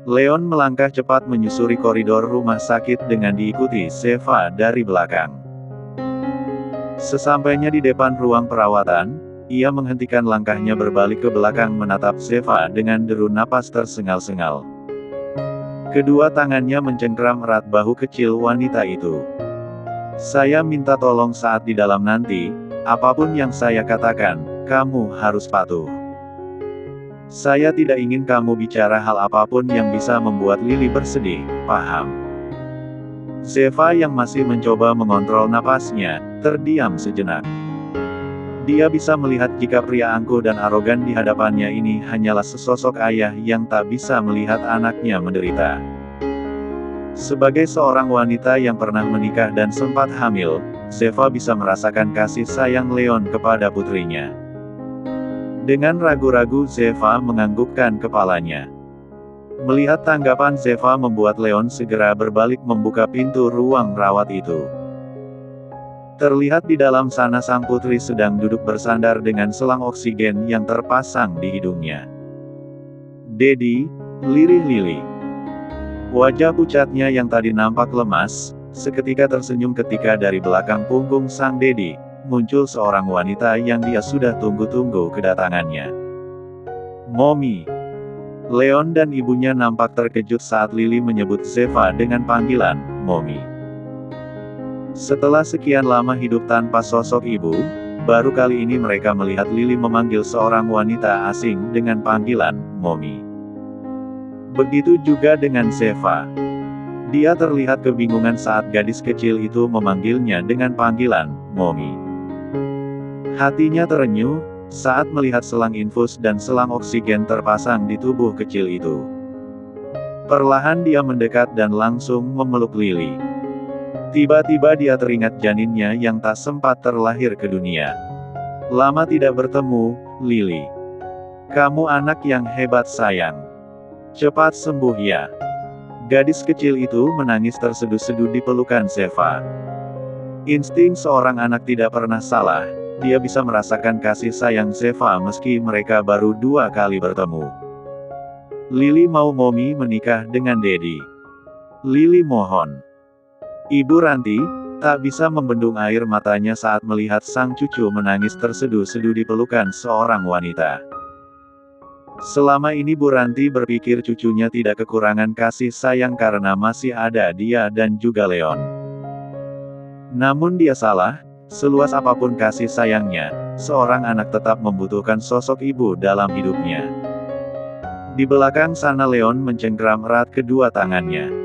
Leon melangkah cepat menyusuri koridor rumah sakit dengan diikuti Zeva dari belakang. Sesampainya di depan ruang perawatan, ia menghentikan langkahnya berbalik ke belakang menatap Zeva dengan deru napas tersengal-sengal. Kedua tangannya mencengkram erat bahu kecil wanita itu. "Saya minta tolong saat di dalam nanti, apapun yang saya katakan, kamu harus patuh. Saya tidak ingin kamu bicara hal apapun yang bisa membuat Lily bersedih, paham?" Zeva yang masih mencoba mengontrol napasnya, terdiam sejenak. Dia bisa melihat jika pria angkuh dan arogan di hadapannya ini hanyalah sesosok ayah yang tak bisa melihat anaknya menderita. Sebagai seorang wanita yang pernah menikah dan sempat hamil, Zeva bisa merasakan kasih sayang Leon kepada putrinya. Dengan ragu-ragu Zeva menganggukkan kepalanya. Melihat tanggapan Zeva membuat Leon segera berbalik membuka pintu ruang rawat itu. Terlihat di dalam sana sang putri sedang duduk bersandar dengan selang oksigen yang terpasang di hidungnya. "Dedi," lirih Lily. Wajah pucatnya yang tadi nampak lemas, seketika tersenyum ketika dari belakang punggung sang Dedi, muncul seorang wanita yang dia sudah tunggu-tunggu kedatangannya. "Mommy." Leon dan ibunya nampak terkejut saat Lily menyebut Zeva dengan panggilan, Mommy. Setelah sekian lama hidup tanpa sosok ibu, baru kali ini mereka melihat Lily memanggil seorang wanita asing dengan panggilan, Mommy. Begitu juga dengan Zeva. Dia terlihat kebingungan saat gadis kecil itu memanggilnya dengan panggilan, Mommy. Hatinya terenyuh, saat melihat selang infus dan selang oksigen terpasang di tubuh kecil itu. Perlahan dia mendekat dan langsung memeluk Lily. Tiba-tiba dia teringat janinnya yang tak sempat terlahir ke dunia. "Lama tidak bertemu, Lily. Kamu anak yang hebat sayang. Cepat sembuh ya." Gadis kecil itu menangis terseduh-seduh di pelukan Zeva. Insting seorang anak tidak pernah salah, dia bisa merasakan kasih sayang Zeva meski mereka baru 2 kali bertemu. "Lily mau Mommy menikah dengan Dedi. Lily mohon." Ibu Ranti, tak bisa membendung air matanya saat melihat sang cucu menangis terseduh-seduh di pelukan seorang wanita. Selama ini Bu Ranti berpikir cucunya tidak kekurangan kasih sayang karena masih ada dia dan juga Leon. Namun dia salah, seluas apapun kasih sayangnya, seorang anak tetap membutuhkan sosok ibu dalam hidupnya. Di belakang sana Leon mencengkram erat kedua tangannya.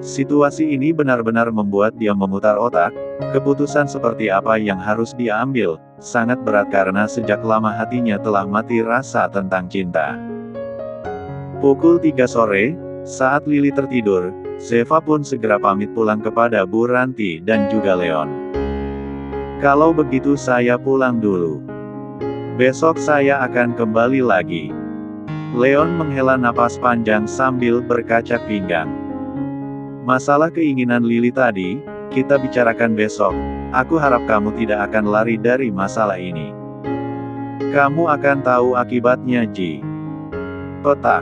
Situasi ini benar-benar membuat dia memutar otak, keputusan seperti apa yang harus dia ambil, sangat berat karena sejak lama hatinya telah mati rasa tentang cinta. Pukul 3 sore, saat Lily tertidur, Zeva pun segera pamit pulang kepada Bu Ranti dan juga Leon. "Kalau begitu saya pulang dulu. Besok saya akan kembali lagi." Leon menghela napas panjang sambil berkacak pinggang. "Masalah keinginan Lily tadi, kita bicarakan besok. Aku harap kamu tidak akan lari dari masalah ini. Kamu akan tahu akibatnya, Ji." Petak.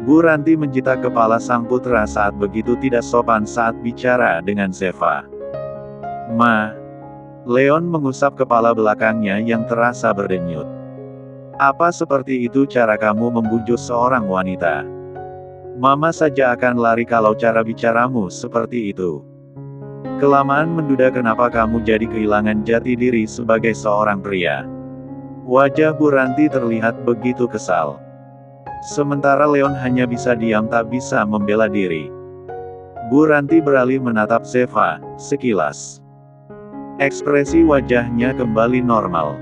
Bu Ranti menjita kepala sang putra saat begitu tidak sopan saat bicara dengan Zeva. "Ma." Leon mengusap kepala belakangnya yang terasa berdenyut. "Apa seperti itu cara kamu membujuk seorang wanita? Mama saja akan lari kalau cara bicaramu seperti itu. Kelamaan menduda kenapa kamu jadi kehilangan jati diri sebagai seorang pria." Wajah Bu Ranti terlihat begitu kesal. Sementara Leon hanya bisa diam tak bisa membela diri. Bu Ranti beralih menatap Zeva, sekilas. Ekspresi wajahnya kembali normal.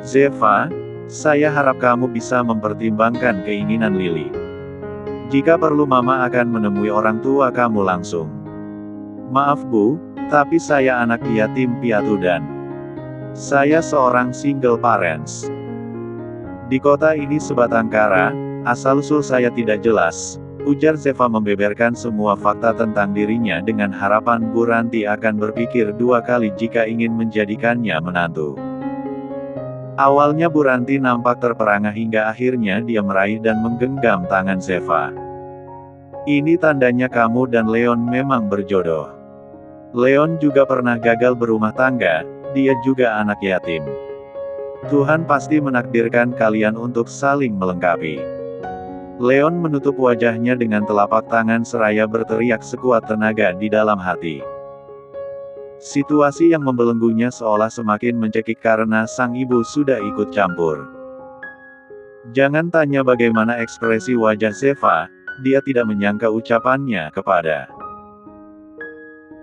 "Zeva, saya harap kamu bisa mempertimbangkan keinginan Lily. Jika perlu Mama akan menemui orang tua kamu langsung. Maaf Bu, tapi saya anak yatim piatu dan saya seorang single parents. Di kota ini sebatang kara, asal-usul saya tidak jelas," ujar Zeva membeberkan semua fakta tentang dirinya dengan harapan Bu Ranti akan berpikir 2 kali jika ingin menjadikannya menantu. Awalnya Bu Ranti nampak terperangah hingga akhirnya dia meraih dan menggenggam tangan Zeva. Ini tandanya kamu dan Leon memang berjodoh. Leon juga pernah gagal berumah tangga, dia juga anak yatim. Tuhan pasti menakdirkan kalian untuk saling melengkapi. Leon menutup wajahnya dengan telapak tangan seraya berteriak sekuat tenaga di dalam hati. Situasi yang membelenggunya seolah semakin mencekik karena sang ibu sudah ikut campur. Jangan tanya bagaimana ekspresi wajah Zeva, dia tidak menyangka ucapannya kepada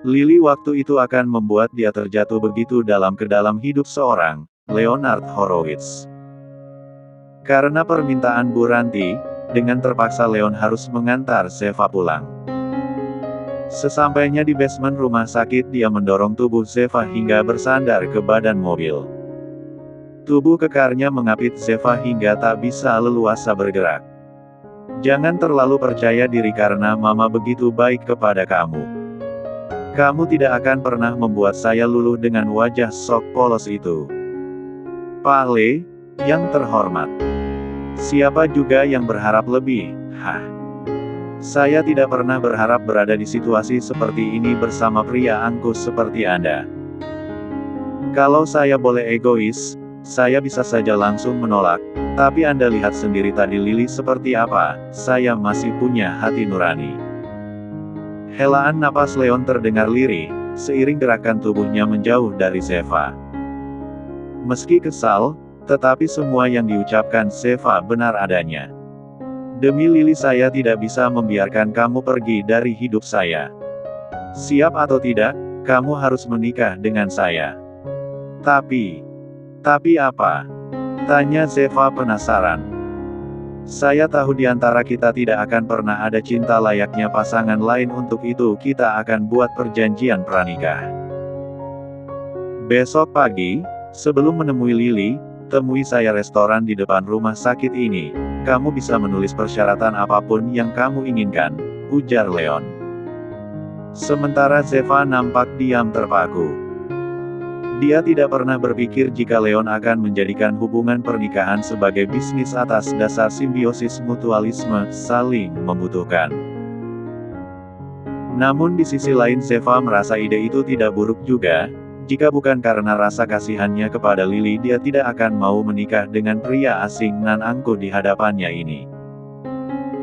Lily waktu itu akan membuat dia terjatuh begitu dalam ke dalam hidup seorang Leonard Horowitz. Karena permintaan Bu Ranti, dengan terpaksa Leon harus mengantar Zeva pulang. Sesampainya di basement rumah sakit dia mendorong tubuh Zeva hingga bersandar ke badan mobil. Tubuh kekarnya mengapit Zeva hingga tak bisa leluasa bergerak. Jangan terlalu percaya diri karena mama begitu baik kepada kamu. Kamu tidak akan pernah membuat saya luluh dengan wajah sok polos itu. Pak Le, yang terhormat. Siapa juga yang berharap lebih? Saya tidak pernah berharap berada di situasi seperti ini bersama pria angkuh seperti Anda. Kalau saya boleh egois, saya bisa saja langsung menolak, tapi Anda lihat sendiri tadi Lily seperti apa, saya masih punya hati nurani. Helaan napas Leon terdengar lirih, seiring gerakan tubuhnya menjauh dari Zeva. Meski kesal, tetapi semua yang diucapkan Zeva benar adanya. Demi Lily saya tidak bisa membiarkan kamu pergi dari hidup saya. Siap atau tidak, kamu harus menikah dengan saya. Tapi apa? Tanya Zeva penasaran. Saya tahu di antara kita tidak akan pernah ada cinta layaknya pasangan lain, untuk itu kita akan buat perjanjian pranikah. Besok pagi, sebelum menemui Lily, temui saya restoran di depan rumah sakit ini. Kamu bisa menulis persyaratan apapun yang kamu inginkan, ujar Leon. Sementara Zeva nampak diam terpaku. Dia tidak pernah berpikir jika Leon akan menjadikan hubungan pernikahan sebagai bisnis atas dasar simbiosis mutualisme, saling membutuhkan. Namun di sisi lain Zeva merasa ide itu tidak buruk juga. Jika bukan karena rasa kasihannya kepada Lily, dia tidak akan mau menikah dengan pria asing nan angkuh di hadapannya ini.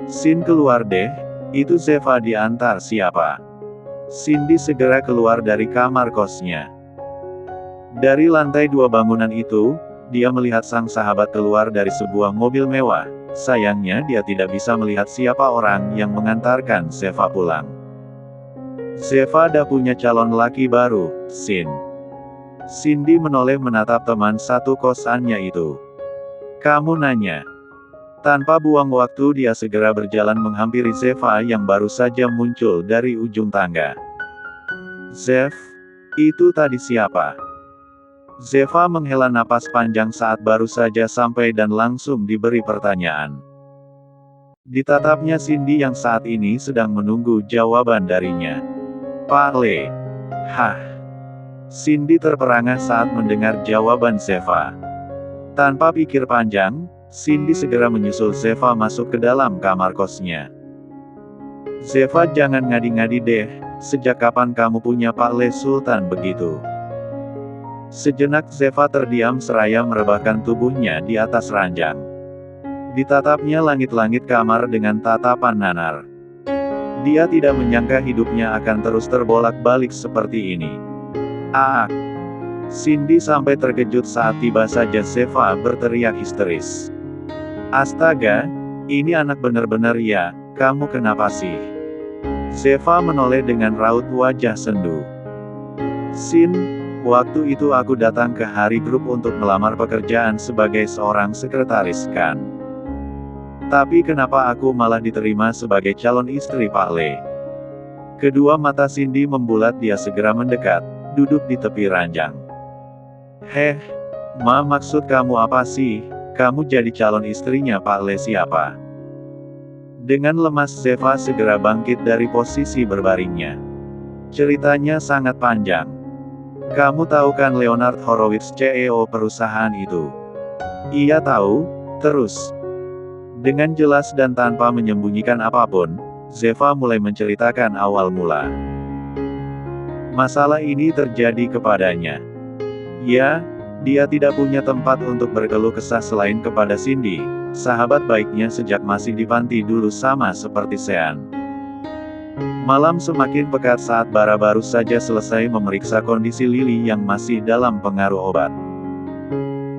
Sin keluar deh, itu Zeva diantar siapa? Cindy segera keluar dari kamar kosnya. Dari lantai 2 bangunan itu, dia melihat sang sahabat keluar dari sebuah mobil mewah. Sayangnya dia tidak bisa melihat siapa orang yang mengantarkan Zeva pulang. Zeva dah punya calon laki baru, Sin. Cindy menoleh menatap teman satu kosannya itu. Kamu nanya. Tanpa buang waktu dia segera berjalan menghampiri Zeva yang baru saja muncul dari ujung tangga. Zev, itu tadi siapa? Zeva menghela napas panjang saat baru saja sampai dan langsung diberi pertanyaan. Ditatapnya Cindy yang saat ini sedang menunggu jawaban darinya. Pak Le. Cindy terperangah saat mendengar jawaban Zeva. Tanpa pikir panjang, Cindy segera menyusul Zeva masuk ke dalam kamar kosnya. Zeva jangan ngadi-ngadi deh, sejak kapan kamu punya Pak Le Sultan begitu? Sejenak Zeva terdiam seraya merebahkan tubuhnya di atas ranjang. Ditatapnya langit-langit kamar dengan tatapan nanar. Dia tidak menyangka hidupnya akan terus terbolak-balik seperti ini. Cindy sampai terkejut saat tiba saja Zeva berteriak histeris. Astaga, ini anak bener-bener ya, kamu kenapa sih? Zeva menoleh dengan raut wajah sendu. Sin, waktu itu aku datang ke hari grup untuk melamar pekerjaan sebagai seorang sekretaris kan. Tapi kenapa aku malah diterima sebagai calon istri Pak Le? Kedua mata Cindy membulat, dia segera mendekat, duduk di tepi ranjang. Maksud kamu apa sih? Kamu jadi calon istrinya Pak Le siapa? Dengan lemas Zeva segera bangkit dari posisi berbaringnya. Ceritanya sangat panjang. Kamu tahu kan Leonard Horowitz CEO perusahaan itu? Iya tahu, terus. Dengan jelas dan tanpa menyembunyikan apapun, Zeva mulai menceritakan awal mula. Masalah ini terjadi kepadanya. Ya, dia tidak punya tempat untuk berkeluh kesah selain kepada Cindy, sahabat baiknya sejak masih di panti dulu sama seperti Sean. Malam semakin pekat saat Bara baru saja selesai memeriksa kondisi Lily yang masih dalam pengaruh obat.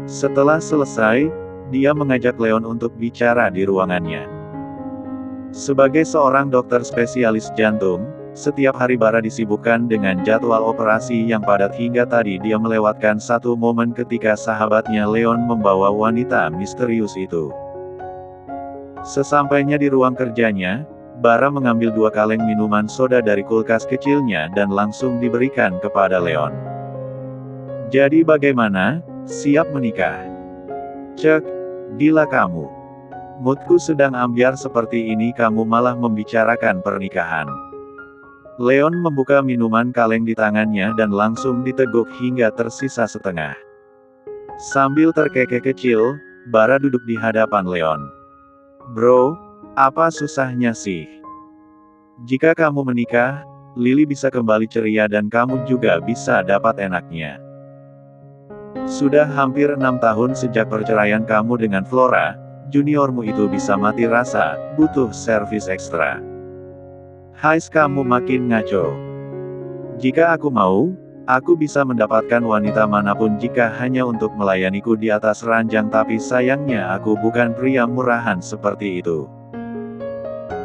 Setelah selesai, dia mengajak Leon untuk bicara di ruangannya. Sebagai seorang dokter spesialis jantung, setiap hari Bara disibukkan dengan jadwal operasi yang padat hingga tadi dia melewatkan satu momen ketika sahabatnya Leon membawa wanita misterius itu. Sesampainya di ruang kerjanya, Bara mengambil 2 kaleng minuman soda dari kulkas kecilnya dan langsung diberikan kepada Leon. Jadi bagaimana? Siap menikah? Cek, gila kamu. Moodku sedang ambyar seperti ini kamu malah membicarakan pernikahan. Leon membuka minuman kaleng di tangannya dan langsung diteguk hingga tersisa setengah. Sambil terkekeh kecil, Bara duduk di hadapan Leon. Bro, apa susahnya sih? Jika kamu menikah, Lily bisa kembali ceria dan kamu juga bisa dapat enaknya. Sudah hampir 6 tahun sejak perceraian kamu dengan Flora, juniormu itu bisa mati rasa, butuh servis ekstra. Hais kamu makin ngaco. Jika aku mau, aku bisa mendapatkan wanita manapun jika hanya untuk melayaniku di atas ranjang tapi sayangnya aku bukan pria murahan seperti itu.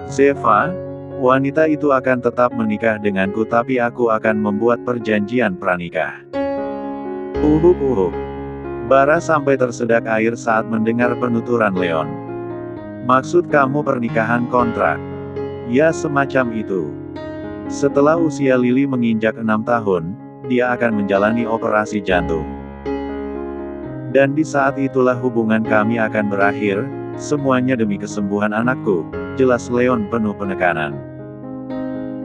Zeva, wanita itu akan tetap menikah denganku tapi aku akan membuat perjanjian pranikah. Bara sampai tersedak air saat mendengar penuturan Leon. Maksud kamu pernikahan kontrak? Ya semacam itu. Setelah usia Lily menginjak 6 tahun, dia akan menjalani operasi jantung. Dan di saat itulah hubungan kami akan berakhir, semuanya demi kesembuhan anakku, jelas Leon penuh penekanan.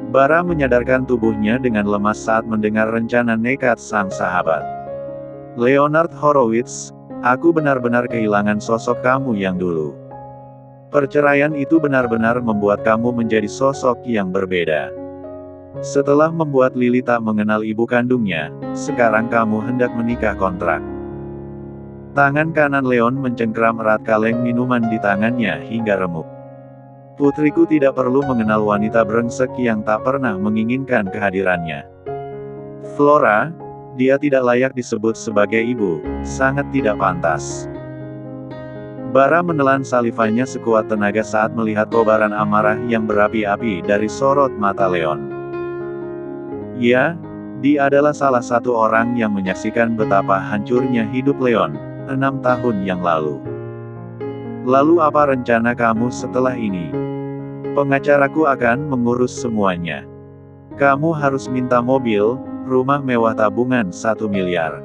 Bara menyadarkan tubuhnya dengan lemas saat mendengar rencana nekat sang sahabat. Leonard Horowitz, aku benar-benar kehilangan sosok kamu yang dulu. Perceraian itu benar-benar membuat kamu menjadi sosok yang berbeda. Setelah membuat Lily tak mengenal ibu kandungnya, sekarang kamu hendak menikah kontrak. Tangan kanan Leon mencengkram erat kaleng minuman di tangannya hingga remuk. Putriku tidak perlu mengenal wanita brengsek yang tak pernah menginginkan kehadirannya. Flora, dia tidak layak disebut sebagai ibu, sangat tidak pantas. Bara menelan salivanya sekuat tenaga saat melihat kobaran amarah yang berapi-api dari sorot mata Leon. Ya, dia adalah salah satu orang yang menyaksikan betapa hancurnya hidup Leon, 6 tahun yang lalu. Lalu apa rencana kamu setelah ini? Pengacaraku akan mengurus semuanya. Kamu harus minta mobil, rumah mewah tabungan 1 miliar.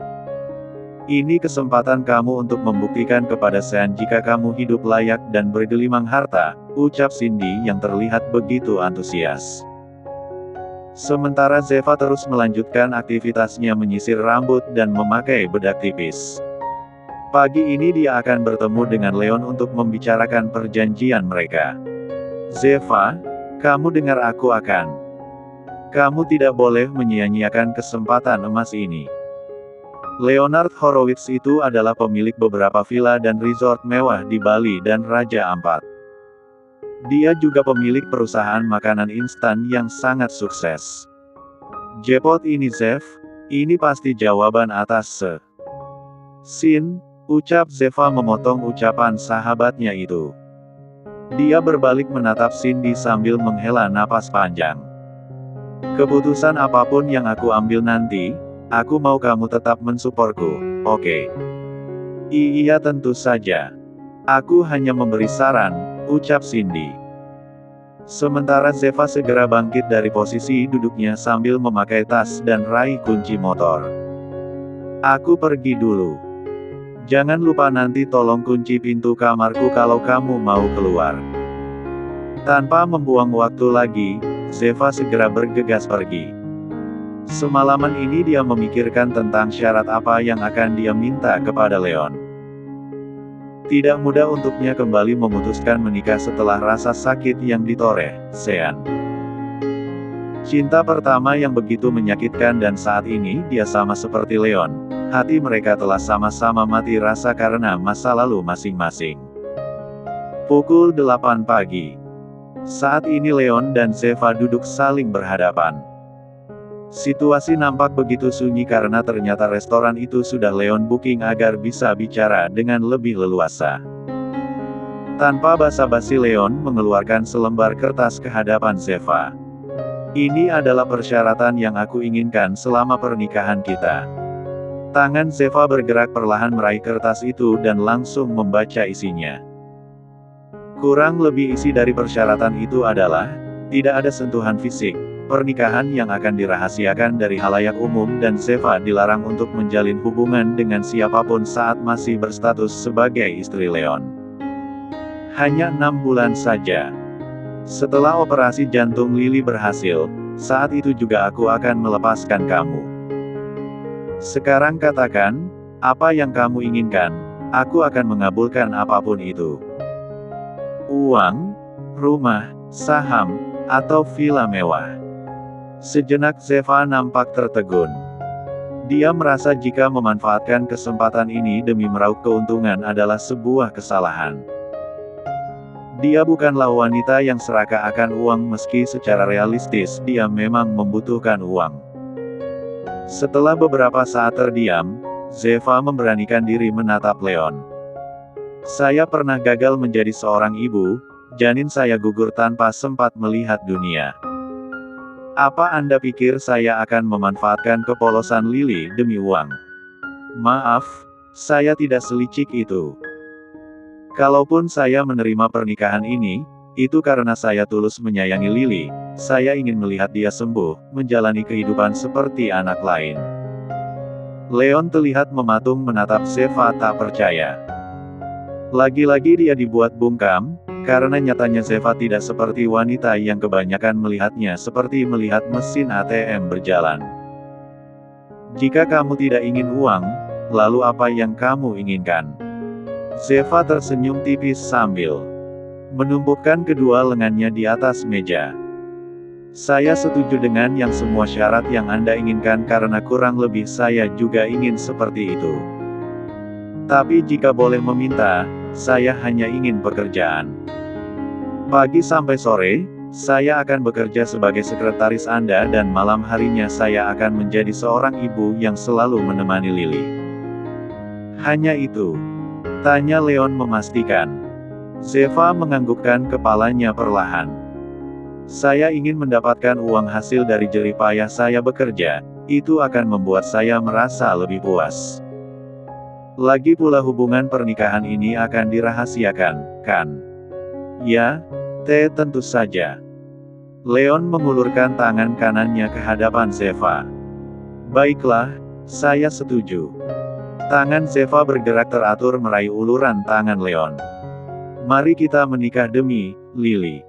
Ini kesempatan kamu untuk membuktikan kepada Sean jika kamu hidup layak dan bergelimang harta, ucap Cindy yang terlihat begitu antusias. Sementara Zeva terus melanjutkan aktivitasnya menyisir rambut dan memakai bedak tipis. Pagi ini dia akan bertemu dengan Leon untuk membicarakan perjanjian mereka. Zeva, kamu dengar aku akan. Kamu tidak boleh menyia-nyiakan kesempatan emas ini. Leonard Horowitz itu adalah pemilik beberapa villa dan resort mewah di Bali dan Raja Ampat. Dia juga pemilik perusahaan makanan instan yang sangat sukses. Jackpot ini Zev, ini pasti jawaban atas Sin, ucap Zeva memotong ucapan sahabatnya itu. Dia berbalik menatap Cindy sambil menghela napas panjang. Keputusan apapun yang aku ambil nanti, aku mau kamu tetap mensupportku, oke? Iya tentu saja. Aku hanya memberi saran, ucap Cindy. Sementara Zeva segera bangkit dari posisi duduknya sambil memakai tas dan raih kunci motor. Aku pergi dulu. Jangan lupa nanti tolong kunci pintu kamarku kalau kamu mau keluar. Tanpa membuang waktu lagi, Zeva segera bergegas pergi. Semalaman ini dia memikirkan tentang syarat apa yang akan dia minta kepada Leon. Tidak mudah untuknya kembali memutuskan menikah setelah rasa sakit yang ditoreh, Sean. Cinta pertama yang begitu menyakitkan dan saat ini dia sama seperti Leon. Hati mereka telah sama-sama mati rasa karena masa lalu masing-masing. Pukul 8 pagi. Saat ini Leon dan Zeva duduk saling berhadapan. Situasi nampak begitu sunyi karena ternyata restoran itu sudah Leon booking agar bisa bicara dengan lebih leluasa. Tanpa basa-basi Leon mengeluarkan selembar kertas ke hadapan Zeva. Ini adalah persyaratan yang aku inginkan selama pernikahan kita. Tangan Zeva bergerak perlahan meraih kertas itu dan langsung membaca isinya. Kurang lebih isi dari persyaratan itu adalah, tidak ada sentuhan fisik. Pernikahan yang akan dirahasiakan dari halayak umum dan Zeva dilarang untuk menjalin hubungan dengan siapapun saat masih berstatus sebagai istri Leon. Hanya 6 bulan saja. Setelah operasi jantung Lily berhasil, saat itu juga aku akan melepaskan kamu. Sekarang katakan, apa yang kamu inginkan, aku akan mengabulkan apapun itu. Uang, rumah, saham, atau villa mewah. Sejenak Zeva nampak tertegun. Dia merasa jika memanfaatkan kesempatan ini demi meraup keuntungan adalah sebuah kesalahan. Dia bukanlah wanita yang serakah akan uang meski secara realistis dia memang membutuhkan uang. Setelah beberapa saat terdiam, Zeva memberanikan diri menatap Leon. Saya pernah gagal menjadi seorang ibu, janin saya gugur tanpa sempat melihat dunia. Apa Anda pikir saya akan memanfaatkan kepolosan Lily demi uang? Maaf, saya tidak selicik itu. Kalaupun saya menerima pernikahan ini, itu karena saya tulus menyayangi Lily. Saya ingin melihat dia sembuh, menjalani kehidupan seperti anak lain. Leon terlihat mematung menatap Zeva tak percaya. Lagi-lagi dia dibuat bungkam, karena nyatanya Zeva tidak seperti wanita yang kebanyakan melihatnya seperti melihat mesin ATM berjalan. Jika kamu tidak ingin uang, lalu apa yang kamu inginkan? Zeva tersenyum tipis sambil menumpukan kedua lengannya di atas meja. Saya setuju dengan yang semua syarat yang Anda inginkan karena kurang lebih saya juga ingin seperti itu. Tapi jika boleh meminta, saya hanya ingin pekerjaan. Pagi sampai sore, saya akan bekerja sebagai sekretaris Anda dan malam harinya saya akan menjadi seorang ibu yang selalu menemani Lily. Hanya itu? Tanya Leon memastikan. Zeva menganggukkan kepalanya perlahan. Saya ingin mendapatkan uang hasil dari jerih payah saya bekerja, itu akan membuat saya merasa lebih puas. Lagi pula hubungan pernikahan ini akan dirahasiakan, kan? Ya, tentu saja. Leon mengulurkan tangan kanannya ke hadapan Zeva. Baiklah, saya setuju. Tangan Zeva bergerak teratur meraih uluran tangan Leon. Mari kita menikah demi Lily.